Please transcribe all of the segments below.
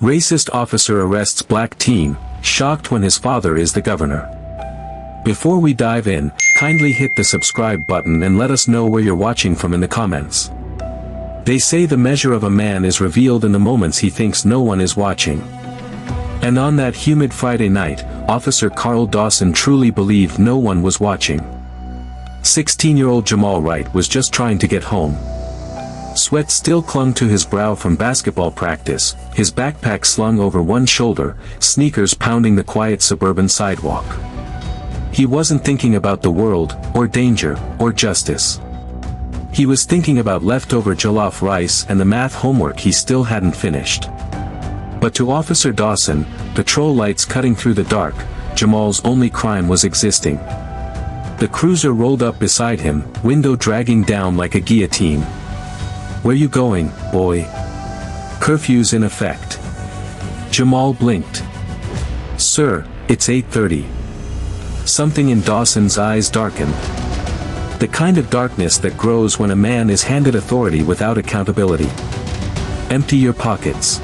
Racist officer arrests black teen, shocked when his father is the governor. Before we dive in, kindly hit the subscribe button and let us know where you're watching from in the comments. They say the measure of a man is revealed in the moments he thinks no one is watching. And on that humid Friday night, Officer Carl Dawson truly believed no one was watching. 16-year-old Jamal Wright was just trying to get home. Sweat still clung to his brow from basketball practice, his backpack slung over one shoulder, sneakers pounding the quiet suburban sidewalk. He wasn't thinking about the world, or danger, or justice. He was thinking about leftover jollof rice and the math homework he still hadn't finished. But to Officer Dawson, patrol lights cutting through the dark, Jamal's only crime was existing. The cruiser rolled up beside him, window dragging down like a guillotine. "Where you going, boy?" "Curfew's in effect." Jamal blinked. "Sir, it's 8:30. Something in Dawson's eyes darkened. The kind of darkness that grows when a man is handed authority without accountability. "Empty your pockets."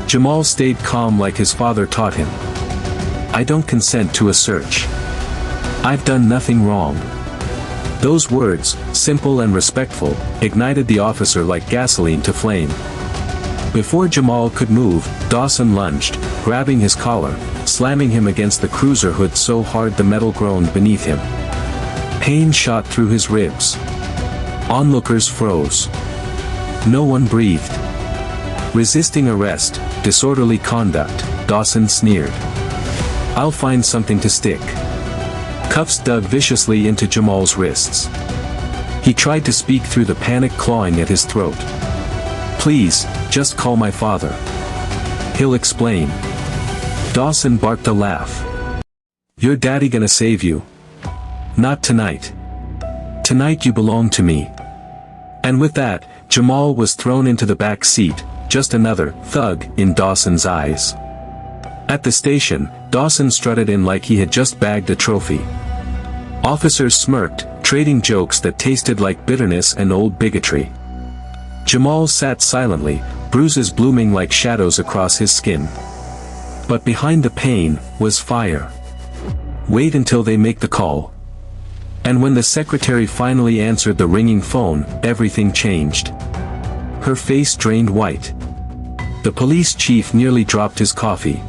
Jamal stayed calm like his father taught him. "I don't consent to a search. I've done nothing wrong." Those words, simple and respectful, ignited the officer like gasoline to flame. Before Jamal could move, Dawson lunged, grabbing his collar, slamming him against the cruiser hood so hard the metal groaned beneath him. Pain shot through his ribs. Onlookers froze. No one breathed. Resisting arrest, disorderly conduct, Dawson sneered. "I'll find something to stick." Cuffs dug viciously into Jamal's wrists. He tried to speak through the panic clawing at his throat. "Please, just call my father. He'll explain." Dawson barked a laugh. "Your daddy gonna save you? Not tonight. Tonight you belong to me." And with that, Jamal was thrown into the back seat, just another thug in Dawson's eyes. At the station, Dawson strutted in like he had just bagged a trophy. Officers smirked, trading jokes that tasted like bitterness and old bigotry. Jamal sat silently, bruises blooming like shadows across his skin. But behind the pain, was fire. Wait until they make the call. And when the secretary finally answered the ringing phone, everything changed. Her face drained white. The police chief nearly dropped his coffee.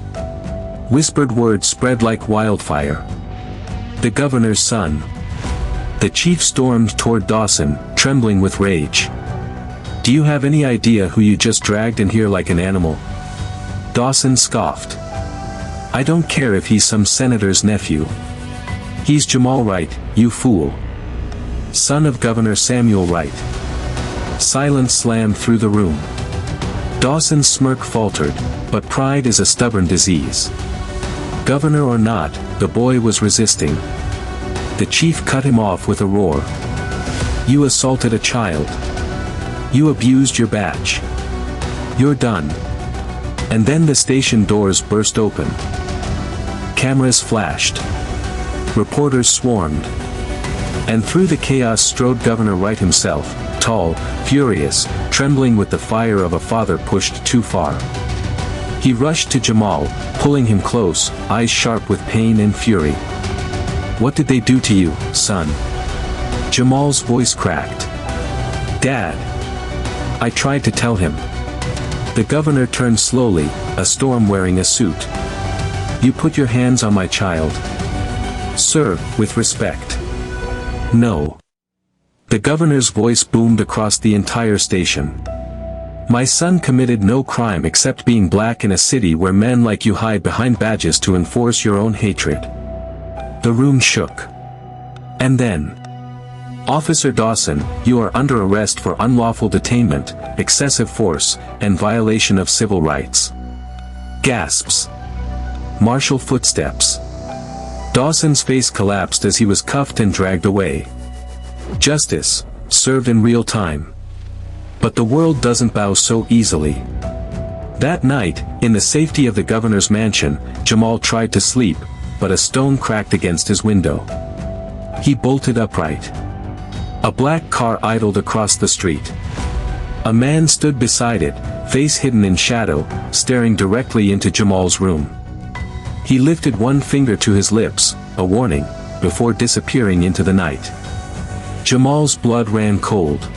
Whispered words spread like wildfire. "The governor's son." The chief stormed toward Dawson, trembling with rage. "Do you have any idea who you just dragged in here like an animal?" Dawson scoffed. "I don't care if he's some senator's nephew. He's Jamal Wright, you fool. Son of Governor Samuel Wright." Silence slammed through the room. Dawson's smirk faltered, but pride is a stubborn disease. Governor or not, the boy was resisting. The chief cut him off with a roar. "You assaulted a child. You abused your badge. You're done." And then the station doors burst open. Cameras flashed. Reporters swarmed. And through the chaos strode Governor Wright himself, tall, furious, trembling with the fire of a father pushed too far. He rushed to Jamal, pulling him close, eyes sharp with pain and fury. "What did they do to you, son?" Jamal's voice cracked. "Dad. I tried to tell him." The governor turned slowly, a storm wearing a suit. "You put your hands on my child." "Sir, with respect." "No." The governor's voice boomed across the entire station. "My son committed no crime except being black in a city where men like you hide behind badges to enforce your own hatred." The room shook. And then, "Officer Dawson, you are under arrest for unlawful detainment, excessive force, and violation of civil rights." Gasps. Martial footsteps. Dawson's face collapsed as he was cuffed and dragged away. Justice, served in real time. But the world doesn't bow so easily. That night, in the safety of the governor's mansion, Jamal tried to sleep, but a stone cracked against his window. He bolted upright. A black car idled across the street. A man stood beside it, face hidden in shadow, staring directly into Jamal's room. He lifted one finger to his lips, a warning, before disappearing into the night. Jamal's blood ran cold.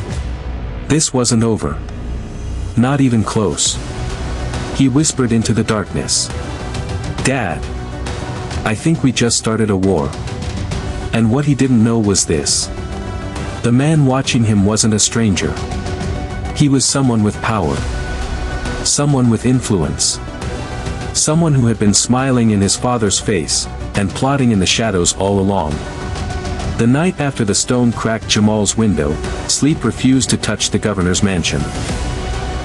This wasn't over. Not even close. He whispered into the darkness. "Dad. I think we just started a war." And what he didn't know was this. The man watching him wasn't a stranger. He was someone with power. Someone with influence. Someone who had been smiling in his father's face, and plotting in the shadows all along. The night after the stone cracked Jamal's window, sleep refused to touch the governor's mansion.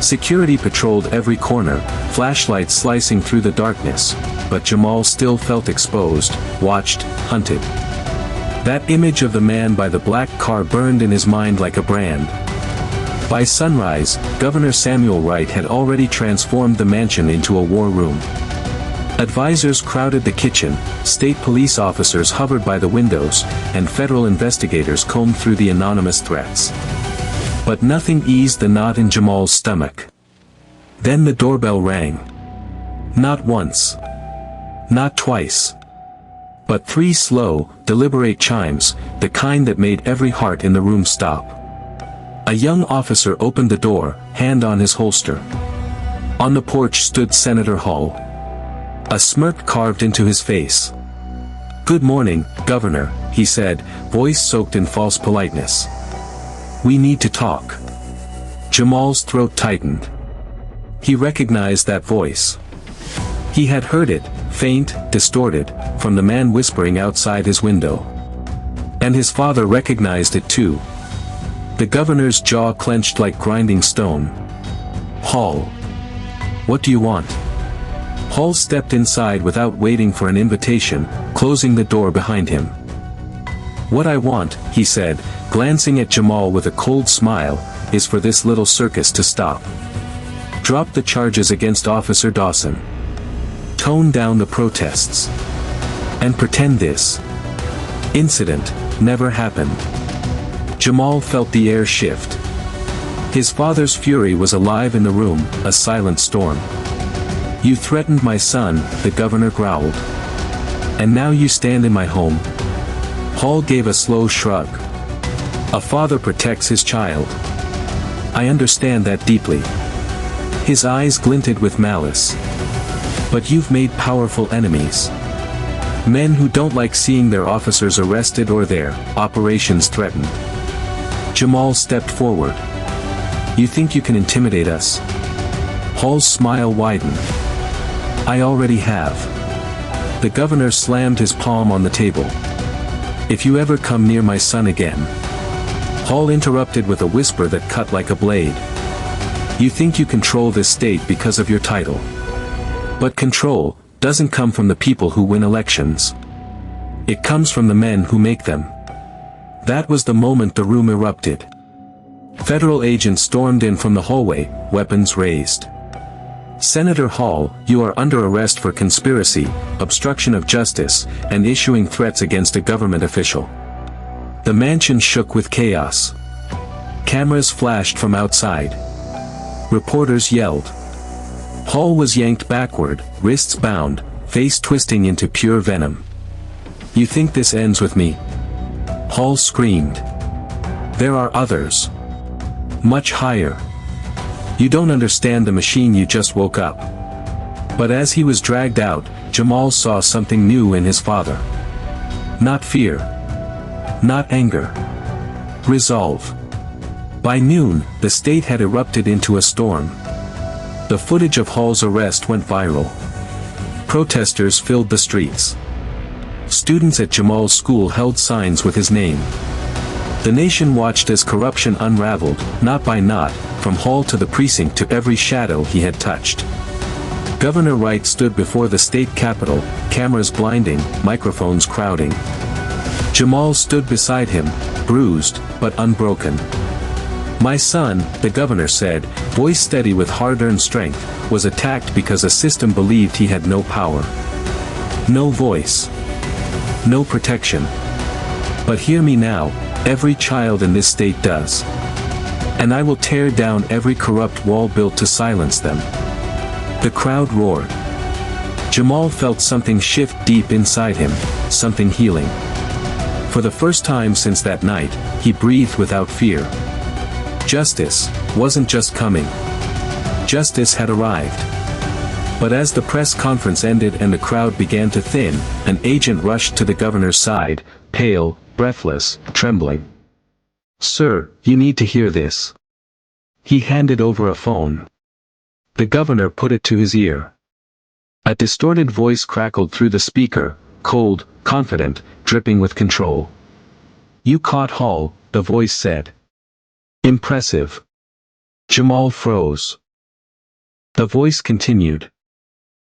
Security patrolled every corner, flashlights slicing through the darkness, but Jamal still felt exposed, watched, hunted. That image of the man by the black car burned in his mind like a brand. By sunrise, Governor Samuel Wright had already transformed the mansion into a war room. Advisors crowded the kitchen, state police officers hovered by the windows, and federal investigators combed through the anonymous threats. But nothing eased the knot in Jamal's stomach. Then the doorbell rang. Not once. Not twice. But 3 slow, deliberate chimes, the kind that made every heart in the room stop. A young officer opened the door, hand on his holster. On the porch stood Senator Hall. A smirk carved into his face. "Good morning, Governor," he said, voice soaked in false politeness. "We need to talk." Jamal's throat tightened. He recognized that voice. He had heard it, faint, distorted, from the man whispering outside his window. And his father recognized it too. The governor's jaw clenched like grinding stone. "Hall. What do you want?" Hall stepped inside without waiting for an invitation, closing the door behind him. "What I want," he said, glancing at Jamal with a cold smile, "is for this little circus to stop. Drop the charges against Officer Dawson. Tone down the protests. And pretend this incident never happened." Jamal felt the air shift. His father's fury was alive in the room, a silent storm. "You threatened my son," the governor growled. "And now you stand in my home." Hall gave a slow shrug. "A father protects his child. I understand that deeply." His eyes glinted with malice. "But you've made powerful enemies. Men who don't like seeing their officers arrested or their operations threatened." Jamal stepped forward. "You think you can intimidate us?" Hall's smile widened. "I already have." The governor slammed his palm on the table. "If you ever come near my son again." Hall interrupted with a whisper that cut like a blade. "You think you control this state because of your title. But control doesn't come from the people who win elections. It comes from the men who make them." That was the moment the room erupted. Federal agents stormed in from the hallway, weapons raised. "Senator Hall, you are under arrest for conspiracy, obstruction of justice, and issuing threats against a government official." The mansion shook with chaos. Cameras flashed from outside. Reporters yelled. Hall was yanked backward, wrists bound, face twisting into pure venom. "You think this ends with me?" Hall screamed. "There are others. Much higher. You don't understand the machine you just woke up." But as he was dragged out, Jamal saw something new in his father. Not fear. Not anger. Resolve. By noon, the state had erupted into a storm. The footage of Hall's arrest went viral. Protesters filled the streets. Students at Jamal's school held signs with his name. The nation watched as corruption unraveled, knot by knot, from hall to the precinct to every shadow he had touched. Governor Wright stood before the state capitol, cameras blinding, microphones crowding. Jamal stood beside him, bruised, but unbroken. "My son," the governor said, voice steady with hard-earned strength, "was attacked because a system believed he had no power. No voice. No protection. But hear me now, every child in this state does. And I will tear down every corrupt wall built to silence them. The crowd roared. Jamal felt something shift deep inside him, something healing. For the first time since that night, he breathed without fear. Justice wasn't just coming. Justice had arrived. But as the press conference ended and the crowd began to thin, an agent rushed to the governor's side, pale, breathless, trembling. "Sir, you need to hear this." He handed over a phone. The governor put it to his ear. A distorted voice crackled through the speaker, cold, confident, dripping with control. "You caught Hall," the voice said. "Impressive." Jamal froze. The voice continued.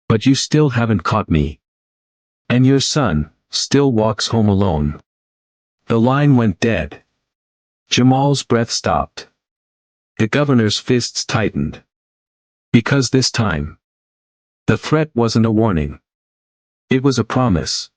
"But you still haven't caught me. And your son still walks home alone." The line went dead. Jamal's breath stopped. The governor's fists tightened. Because this time, the threat wasn't a warning. It was a promise.